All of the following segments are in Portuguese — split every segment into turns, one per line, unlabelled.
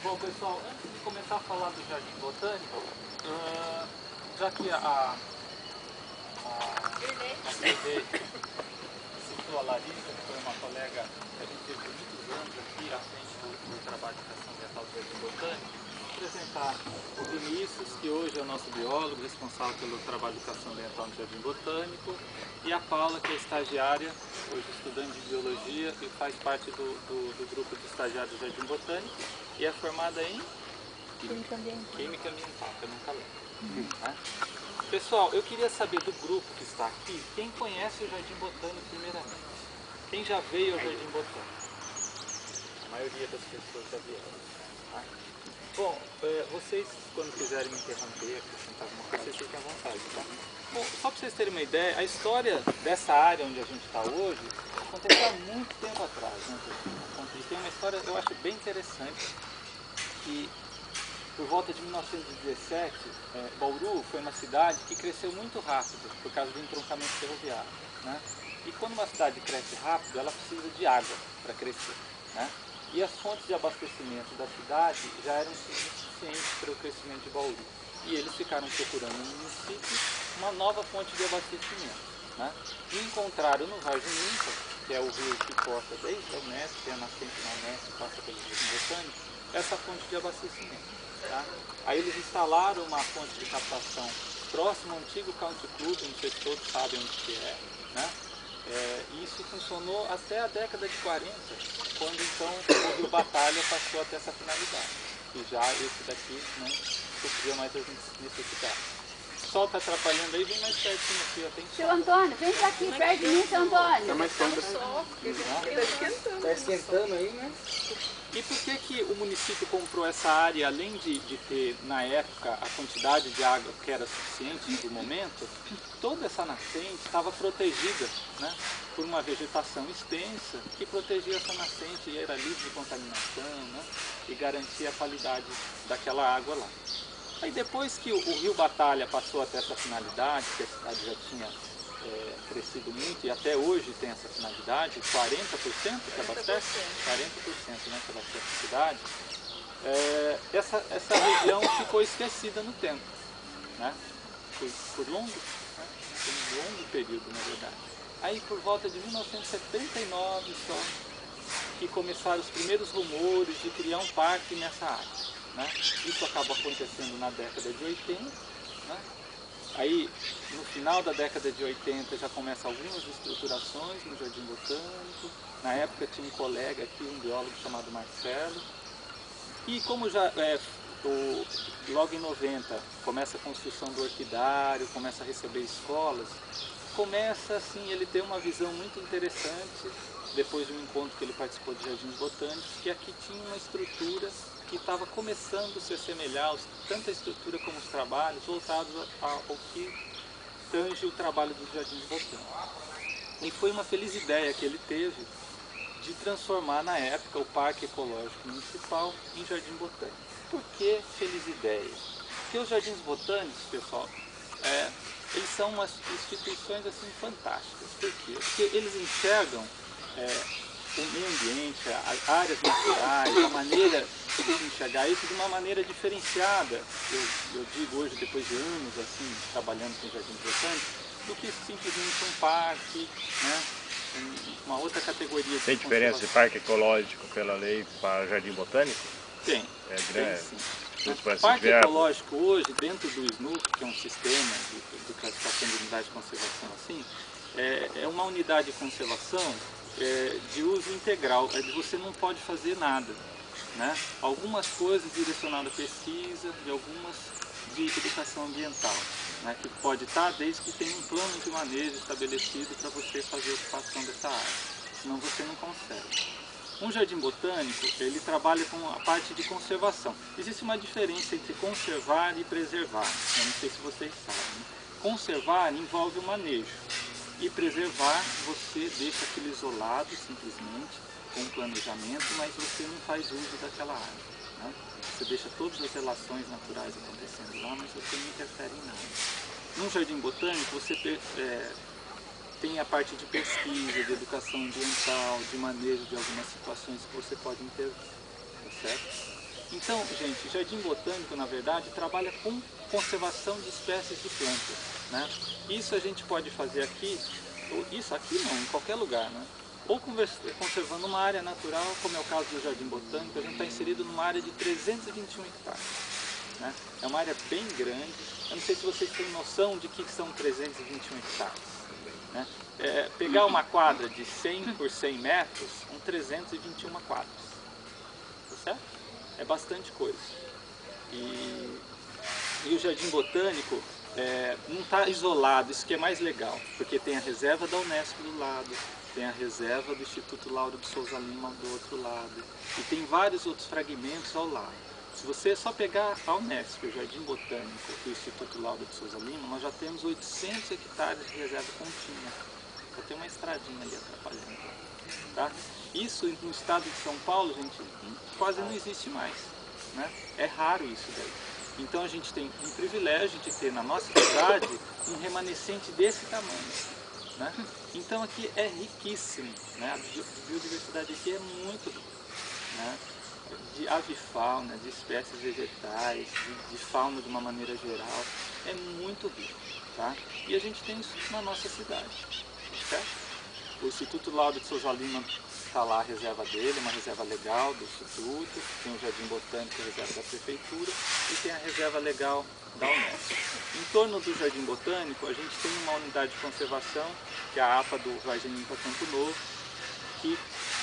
Bom, pessoal, antes de começar a falar do Jardim Botânico, já que a Cirlei citou a Larissa, que foi uma colega que a gente teve por muitos anos aqui à frente do trabalho de educação ambiental do Jardim Botânico, apresentar o Vinícius, que hoje é o nosso biólogo, responsável pelo trabalho de educação ambiental no Jardim Botânico, e a Paula, que é estagiária, hoje estudante de biologia e faz parte do grupo de estagiários do Jardim Botânico e é formada em Química Ambiental, que eu nunca lembro. Né? Pessoal, eu queria saber do grupo que está aqui, quem conhece o Jardim Botânico primeiramente? Quem já veio ao Jardim Botânico? A maioria das pessoas já vieram. Tá? Bom, vocês, quando quiserem me interromper, acrescentar alguma coisa, vocês fiquem à vontade, tá? Bom, só para vocês terem uma ideia, a história dessa área onde a gente está hoje aconteceu há muito tempo atrás, né? E tem uma história, eu acho, bem interessante, que por volta de 1917, Bauru foi uma cidade que cresceu muito rápido por causa do entroncamento ferroviário, né? E quando uma cidade cresce rápido, ela precisa de água para crescer, né? E as fontes de abastecimento da cidade já eram suficientes para o crescimento de Bauru. E eles ficaram procurando no município uma nova fonte de abastecimento, né? E encontraram no Vargem Limpa, que é o rio que corta desde a Unesp, tem a nascente na Unesp, passa pelo Jardim Botânico, essa fonte de abastecimento. Tá? Aí eles instalaram uma fonte de captação próximo ao antigo Country Club, não sei se todos sabem onde que é, né? E isso funcionou até a década de 40, quando então o Rio Batalha passou a ter essa finalidade, e já esse daqui não supria mais as necessidades. O sol está atrapalhando aí, vem mais pertinho aqui, ó, tem sol.
Seu Antônio, vem pra aqui, perto de mim, seu Antônio.
Está mais sombra. Está esquentando aí, né?
E por que o município comprou essa área, além de ter, na época, a quantidade de água que era suficiente no momento, toda essa nascente estava protegida, né, por uma vegetação extensa que protegia essa nascente e era livre de contaminação, né, e garantia a qualidade daquela água lá. Aí depois que o Rio Batalha passou a ter essa finalidade, que a cidade já tinha crescido muito e até hoje tem essa finalidade, 40% que abastece, 40%, né, que abastece a cidade, essa região ficou esquecida no tempo, né, por longo período, na verdade. Aí por volta de 1979 só que começaram os primeiros rumores de criar um parque nessa área, né? Isso acaba acontecendo na década de 80, né? Aí, no final da década de 80, já começam algumas estruturações no Jardim Botânico. Na época tinha um colega aqui, um biólogo chamado Marcelo. E como já logo em 90 começa a construção do orquidário, começa a receber escolas, começa assim, ele ter uma visão muito interessante, depois de um encontro que ele participou de Jardins Botânicos, que aqui tinha uma estrutura que estava começando a se assemelhar, tanto a estrutura como os trabalhos, voltados ao que tange o trabalho dos Jardins Botânicos. E foi uma feliz ideia que ele teve de transformar, na época, o Parque Ecológico Municipal em Jardim Botânico. Por que feliz ideia? Porque os Jardins Botânicos, pessoal, eles são umas instituições assim fantásticas. Por quê? Porque eles enxergam o meio ambiente, as áreas naturais, a maneira de enxergar isso de uma maneira diferenciada, eu digo hoje, depois de anos assim, trabalhando com jardins botânicos, do que simplesmente um parque, né, uma outra categoria de
Tem diferença de parque ecológico pela lei para jardim botânico?
Tem,
tem sim.
O parque ecológico hoje, dentro do SNUC, que é um sistema de classificação de unidade de conservação assim, é uma unidade de conservação de uso integral, você não pode fazer nada, né? Algumas coisas direcionadas à pesquisa e algumas de educação ambiental, né? Que pode estar desde que tenha um plano de manejo estabelecido para você fazer a ocupação dessa área, senão você não consegue. Um jardim botânico, ele trabalha com a parte de conservação. Existe uma diferença entre conservar e preservar, eu não sei se vocês sabem. Conservar envolve o manejo. E preservar, você deixa aquilo isolado simplesmente, com um planejamento, mas você não faz uso daquela área, né? Você deixa todas as relações naturais acontecendo lá, mas você não interfere em nada. Num jardim botânico, você tem a parte de pesquisa, de educação ambiental, de manejo de algumas situações que você pode intervir, tá certo? Então, gente, Jardim Botânico, na verdade, trabalha com conservação de espécies de plantas, né? Isso a gente pode fazer aqui, isso aqui não, em qualquer lugar, né? Ou conservando uma área natural, como é o caso do Jardim Botânico, a gente está inserido numa área de 321 hectares. Né? É uma área bem grande. Eu não sei se vocês têm noção de que são 321 hectares. Né? Pegar uma quadra de 100 por 100 metros, são 321 quadras. Tá certo? É bastante coisa. E o Jardim Botânico não está isolado, isso que é mais legal, porque tem a reserva da Unesp do lado, tem a reserva do Instituto Lauro de Souza Lima do outro lado, e tem vários outros fragmentos ao lado. Se você só pegar a Unesp, o Jardim Botânico e o Instituto Lauro de Souza Lima, nós já temos 800 hectares de reserva contínua. Só tem uma estradinha ali atrapalhando. Tá? Isso no estado de São Paulo, gente, quase não existe mais. Né? É raro isso daí. Então a gente tem um privilégio de ter na nossa cidade um remanescente desse tamanho. Né? Então aqui é riquíssimo. Né? A biodiversidade aqui é muito rica. Né? De avifauna, de espécies vegetais, de fauna de uma maneira geral, é muito rico, tá? E a gente tem isso na nossa cidade, certo? O Instituto Lauro de Souza Lima está lá a reserva dele, uma reserva legal do Instituto, tem o Jardim Botânico, a reserva da Prefeitura, e tem a reserva legal da Unesp. Em torno do Jardim Botânico, a gente tem uma unidade de conservação, que é a APA do Vargem Limpa Campo Novo,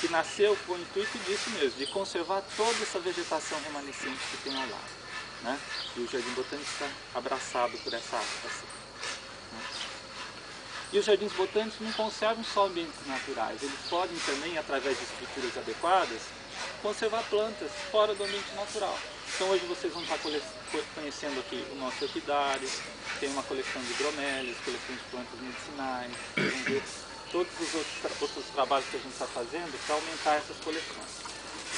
que nasceu com o intuito disso mesmo, de conservar toda essa vegetação remanescente que tem ao lado. Né? E o Jardim Botânico está abraçado por essa área. Assim, né? E os jardins botânicos não conservam só ambientes naturais, eles podem também, através de estruturas adequadas, conservar plantas fora do ambiente natural. Então hoje vocês vão estar conhecendo aqui o nosso orquidário, tem uma coleção de bromélias, coleção de plantas medicinais, vão ver todos os outros trabalhos que a gente está fazendo para aumentar essas coleções.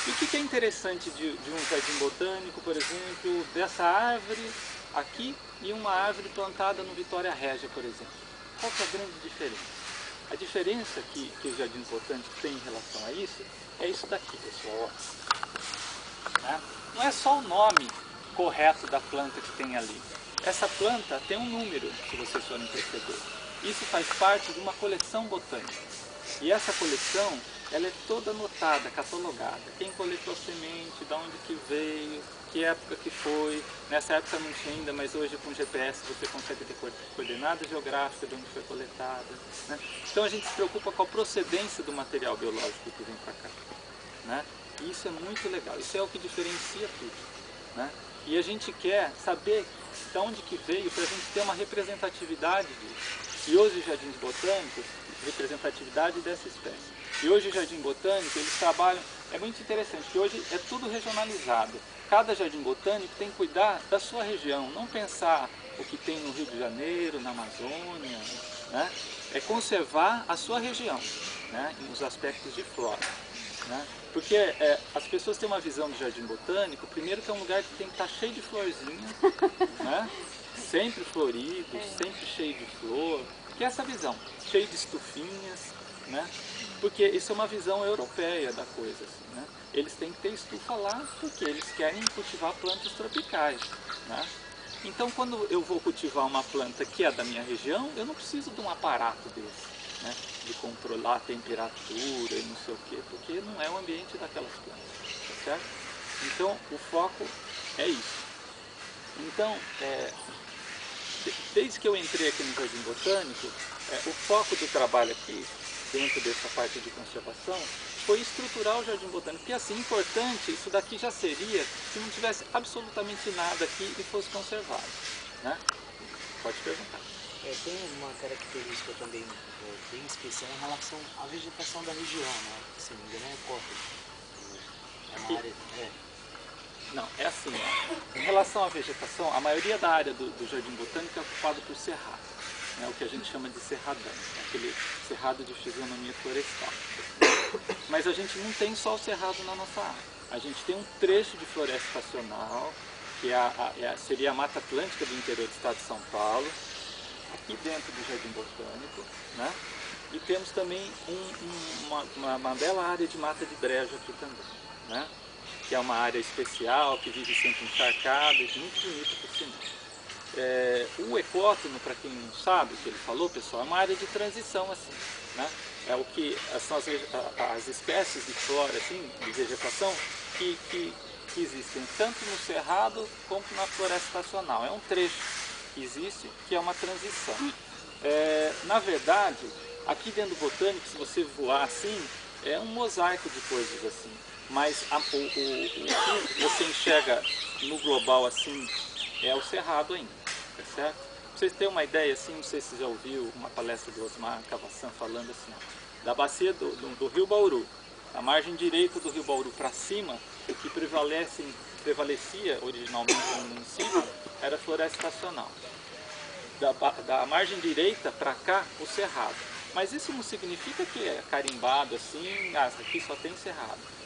E o que é interessante de um jardim botânico, por exemplo, dessa árvore aqui e uma árvore plantada no Vitória Régia, por exemplo? Qual que é a grande diferença? A diferença que os jardins botânicos têm em relação a isso é isso daqui, pessoal. Né? Não é só o nome correto da planta que tem ali. Essa planta tem um número, se vocês forem perceber. Isso faz parte de uma coleção botânica. E essa coleção, ela é toda anotada, catalogada. Quem coletou a semente, de onde que veio, que época que foi. Nessa época não tinha ainda, mas hoje com GPS você consegue ter coordenada geográfica de onde foi coletada. Né? Então a gente se preocupa com a procedência do material biológico que vem para cá. Né? E isso é muito legal, isso é o que diferencia tudo. Né? E a gente quer saber de onde que veio para a gente ter uma representatividade disso. E hoje os jardins botânicos, representatividade dessa espécie. E hoje o Jardim Botânico, eles trabalham, é muito interessante, que hoje é tudo regionalizado. Cada jardim botânico tem que cuidar da sua região, não pensar o que tem no Rio de Janeiro, na Amazônia, né? É conservar a sua região, né? Nos aspectos de flora. Né? Porque as pessoas têm uma visão do Jardim Botânico, primeiro que é um lugar que tem que estar cheio de florzinha, né? Sempre florido, sempre cheio de flor, que é essa visão, cheio de estufinhas, né? Porque isso é uma visão europeia da coisa, assim, né? Eles têm que ter estufa lá porque eles querem cultivar plantas tropicais, né? Então quando eu vou cultivar uma planta que é da minha região, eu não preciso de um aparato desse, né? De controlar a temperatura e não sei o quê, porque não é o ambiente daquelas plantas, tá certo? Então o foco é isso. Então, desde que eu entrei aqui no Jardim Botânico, o foco do trabalho aqui, dentro dessa parte de conservação, foi estruturar o Jardim Botânico, porque assim, importante, isso daqui já seria se não tivesse absolutamente nada aqui e fosse conservado. Né? Pode perguntar.
Tem uma característica também bem especial em relação à vegetação da região, né? Se não me engano é córrego. É uma área...
Não, é assim, ó. Em relação à vegetação, a maioria da área do Jardim Botânico é ocupada por cerrado, né, o que a gente chama de cerradão, aquele cerrado de fisionomia florestal. Mas a gente não tem só o cerrado na nossa área, a gente tem um trecho de floresta estacional, que seria a Mata Atlântica do interior do estado de São Paulo, aqui dentro do Jardim Botânico, né? e temos também uma bela área de mata de brejo aqui também, né? Que é uma área especial, que vive sempre encharcada e muito bonita por sinal. O ecótono, para quem não sabe o que ele falou, pessoal, é uma área de transição, assim, né? É o que são as espécies de flora, assim, de vegetação, que existem tanto no cerrado como na floresta estacional. É um trecho que existe, que é uma transição. Na verdade, aqui dentro do botânico, se você voar assim, é um mosaico de coisas assim. Mas o que você enxerga no global assim é o cerrado ainda, tá certo? Pra vocês terem uma ideia assim, não sei se você já ouviu uma palestra do Osmar Cavassan falando assim, ó, da bacia do rio Bauru, a margem direita do rio Bauru para cima, o que prevalecia originalmente no município era a floresta estacional. Da margem direita para cá, o cerrado. Mas isso não significa que é carimbado assim, aqui só tem cerrado.